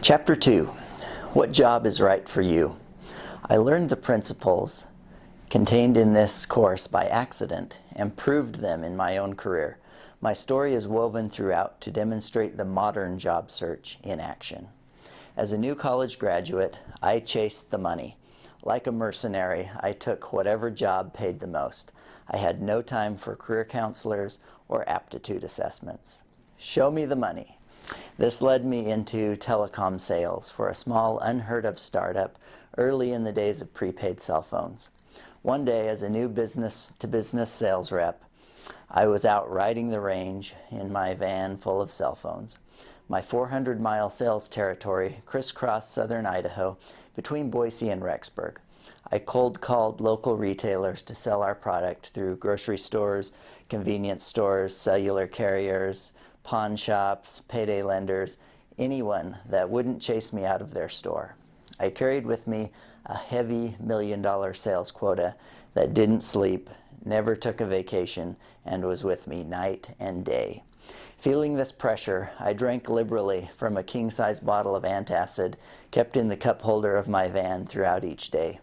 Chapter 2. What job is right for you? I learned the principles contained in this course by accident and proved them in my own career. My story is woven throughout to demonstrate the modern job search in action. As a new college graduate, I chased the money. Like a mercenary, I took whatever job paid the most. I had no time for career counselors or aptitude assessments. Show me the money. This led me into telecom sales for a small, unheard-of startup early in the days of prepaid cell phones. One day, as a new business-to-business sales rep, I was out riding the range in my van full of cell phones. My 400-mile sales territory crisscrossed southern Idaho between Boise and Rexburg. I cold-called local retailers to sell our product through grocery stores, convenience stores, cellular carriers, pawn shops, payday lenders, anyone that wouldn't chase me out of their store. I carried with me a heavy million-dollar sales quota that didn't sleep, never took a vacation, and was with me night and day. Feeling this pressure, I drank liberally from a king-size bottle of antacid kept in the cup holder of my van throughout each day.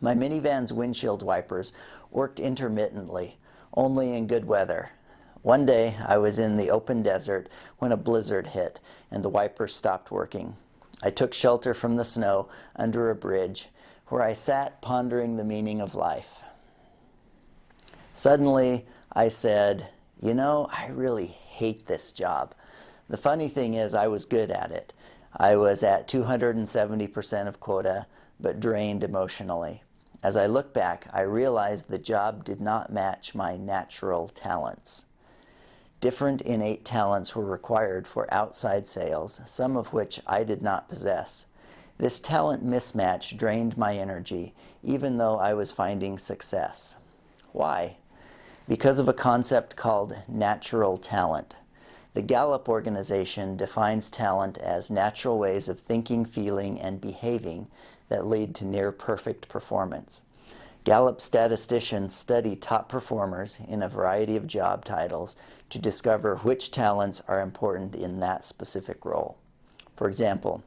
My minivan's windshield wipers worked intermittently, only in good weather. One day, I was in the open desert when a blizzard hit and the wipers stopped working. I took shelter from the snow under a bridge where I sat pondering the meaning of life. Suddenly, I said, I really hate this job. The funny thing is, I was good at it. I was at 270% of quota, but drained emotionally. As I look back, I realized the job did not match my natural talents. Different innate talents were required for outside sales, some of which I did not possess. This talent mismatch drained my energy, even though I was finding success. Why? Because of a concept called natural talent. The Gallup organization defines talent as natural ways of thinking, feeling, and behaving that lead to near-perfect performance. Gallup statisticians study top performers in a variety of job titles to discover which talents are important in that specific role. For example,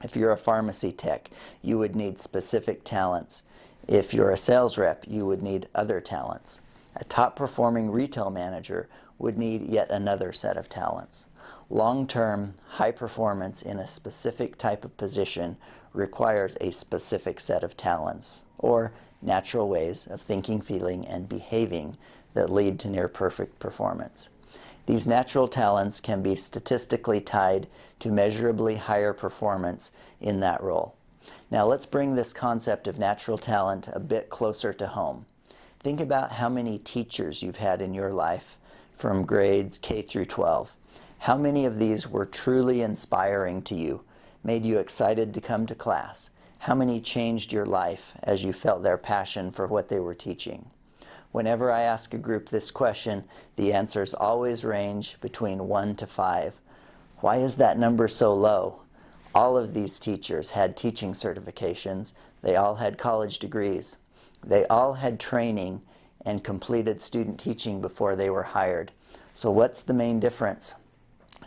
if you're a pharmacy tech, you would need specific talents. If you're a sales rep, you would need other talents. A top-performing retail manager would need yet another set of talents. Long-term, high performance in a specific type of position requires a specific set of talents, or natural ways of thinking, feeling, and behaving that lead to near-perfect performance. These natural talents can be statistically tied to measurably higher performance in that role. Now let's bring this concept of natural talent a bit closer to home. Think about how many teachers you've had in your life from grades K through 12. How many of these were truly inspiring to you, made you excited to come to class? How many changed your life as you felt their passion for what they were teaching? Whenever I ask a group this question, the answers always range between 1 to 5. Why is that number so low? All of these teachers had teaching certifications. They all had college degrees. They all had training and completed student teaching before they were hired. So what's the main difference?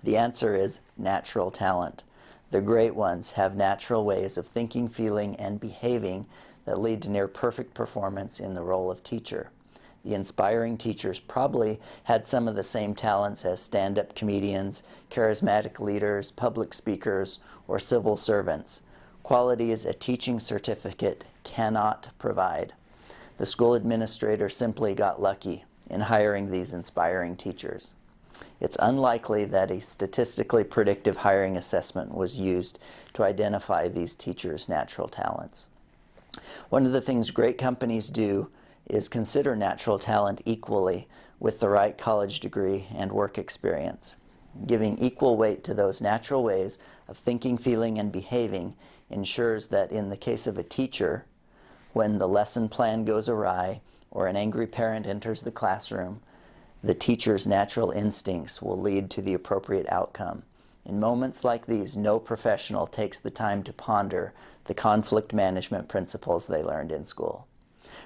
The answer is natural talent. The great ones have natural ways of thinking, feeling, and behaving that lead to near-perfect performance in the role of teacher. The inspiring teachers probably had some of the same talents as stand-up comedians, charismatic leaders, public speakers, or civil servants, qualities a teaching certificate cannot provide. The school administrator simply got lucky in hiring these inspiring teachers. It's unlikely that a statistically predictive hiring assessment was used to identify these teachers' natural talents. One of the things great companies do is consider natural talent equally with the right college degree and work experience. Giving equal weight to those natural ways of thinking, feeling, and behaving ensures that in the case of a teacher, when the lesson plan goes awry or an angry parent enters the classroom, the teacher's natural instincts will lead to the appropriate outcome. In moments like these, no professional takes the time to ponder the conflict management principles they learned in school.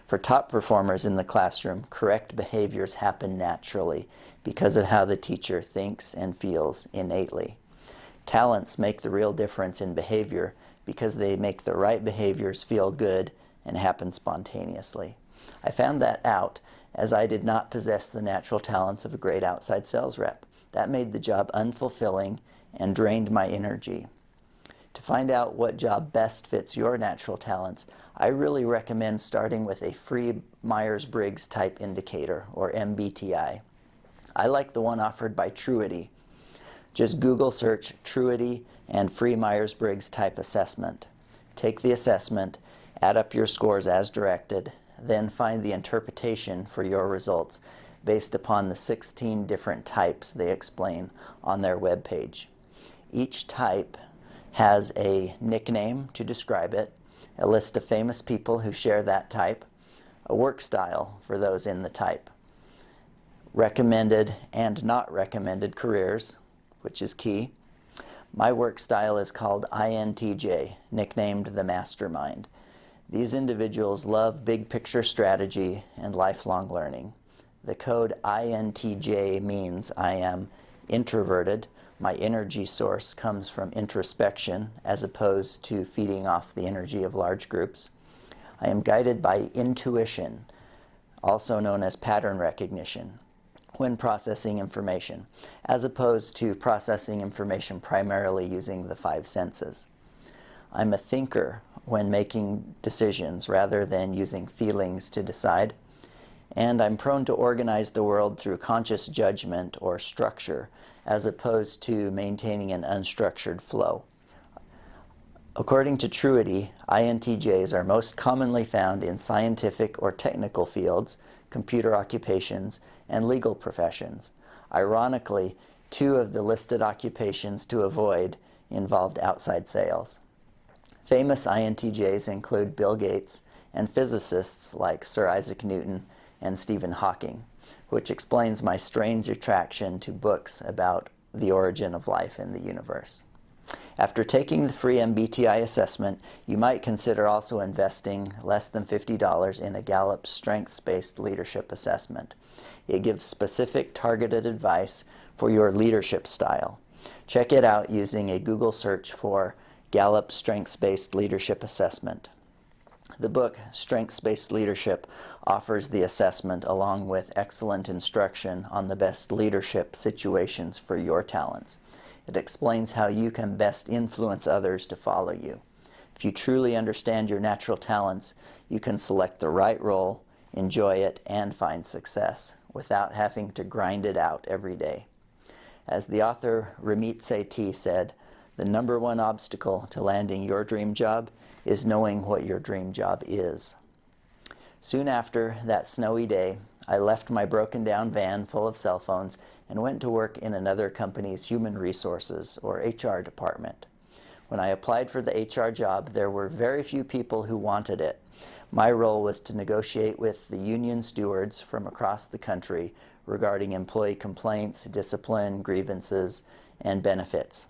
For top performers in the classroom, correct behaviors happen naturally because of how the teacher thinks and feels innately. Talents make the real difference in behavior because they make the right behaviors feel good and happen spontaneously. I found that out as I did not possess the natural talents of a great outside sales rep. That made the job unfulfilling and drained my energy. To find out what job best fits your natural talents, I really recommend starting with a free Myers-Briggs type indicator, or MBTI. I like the one offered by Truity. Just Google search Truity and free Myers-Briggs type assessment. Take the assessment, add up your scores as directed, then find the interpretation for your results based upon the 16 different types they explain on their webpage. Each type has a nickname to describe it, a list of famous people who share that type, a work style for those in the type, recommended and not recommended careers, which is key. My work style is called INTJ, nicknamed the Mastermind. These individuals love big picture strategy and lifelong learning. The code INTJ means I am introverted. My energy source comes from introspection as opposed to feeding off the energy of large groups. I am guided by intuition, also known as pattern recognition, when processing information, as opposed to processing information primarily using the five senses. I'm a thinker when making decisions rather than using feelings to decide. And I'm prone to organize the world through conscious judgment or structure, as opposed to maintaining an unstructured flow. According to Truity, INTJs are most commonly found in scientific or technical fields, computer occupations, and legal professions. Ironically, 2 of the listed occupations to avoid involved outside sales. Famous INTJs include Bill Gates and physicists like Sir Isaac Newton and Stephen Hawking, which explains my strange attraction to books about the origin of life in the universe. After taking the free MBTI assessment, you might consider also investing less than $50 in a Gallup strengths-based leadership assessment. It gives specific targeted advice for your leadership style. Check it out using a Google search for Gallup Strengths-Based Leadership Assessment. The book, Strengths-Based Leadership, offers the assessment along with excellent instruction on the best leadership situations for your talents. It explains how you can best influence others to follow you. If you truly understand your natural talents, you can select the right role, enjoy it, and find success without having to grind it out every day. As the author Ramit Sethi said, the number one obstacle to landing your dream job is knowing what your dream job is. Soon after that snowy day, I left my broken down van full of cell phones and went to work in another company's human resources or HR department. When I applied for the HR job, there were very few people who wanted it. My role was to negotiate with the union stewards from across the country regarding employee complaints, discipline, grievances, and benefits.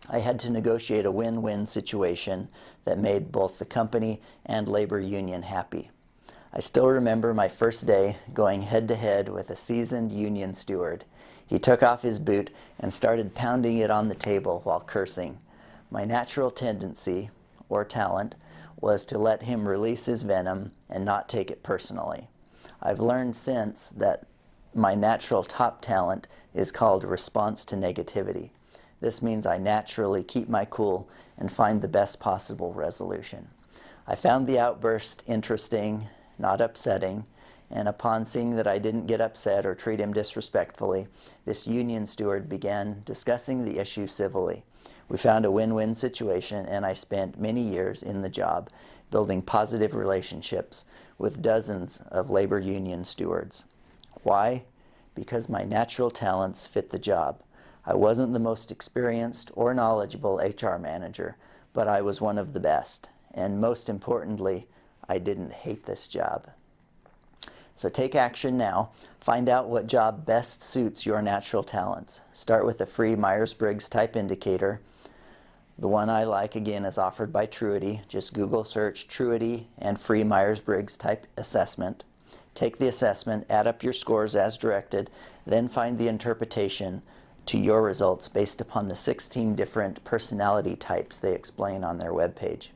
I had to negotiate a win-win situation that made both the company and labor union happy. I still remember my first day going head-to-head with a seasoned union steward. He took off his boot and started pounding it on the table while cursing. My natural tendency, or talent, was to let him release his venom and not take it personally. I've learned since that my natural top talent is called response to negativity. This means I naturally keep my cool and find the best possible resolution. I found the outburst interesting, not upsetting, and upon seeing that I didn't get upset or treat him disrespectfully, this union steward began discussing the issue civilly. We found a win-win situation, and I spent many years in the job building positive relationships with dozens of labor union stewards. Why? Because my natural talents fit the job. I wasn't the most experienced or knowledgeable HR manager, but I was one of the best. And most importantly, I didn't hate this job. So take action now. Find out what job best suits your natural talents. Start with a free Myers-Briggs type indicator. The one I like, again, is offered by Truity. Just Google search Truity and free Myers-Briggs type assessment. Take the assessment, add up your scores as directed, then find the interpretation to your results based upon the 16 different personality types they explain on their webpage.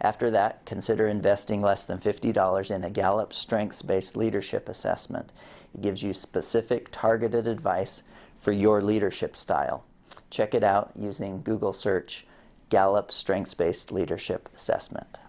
After that, consider investing less than $50 in a Gallup strengths-based leadership assessment. It gives you specific, targeted advice for your leadership style. Check it out using Google search Gallup Strengths-Based Leadership Assessment.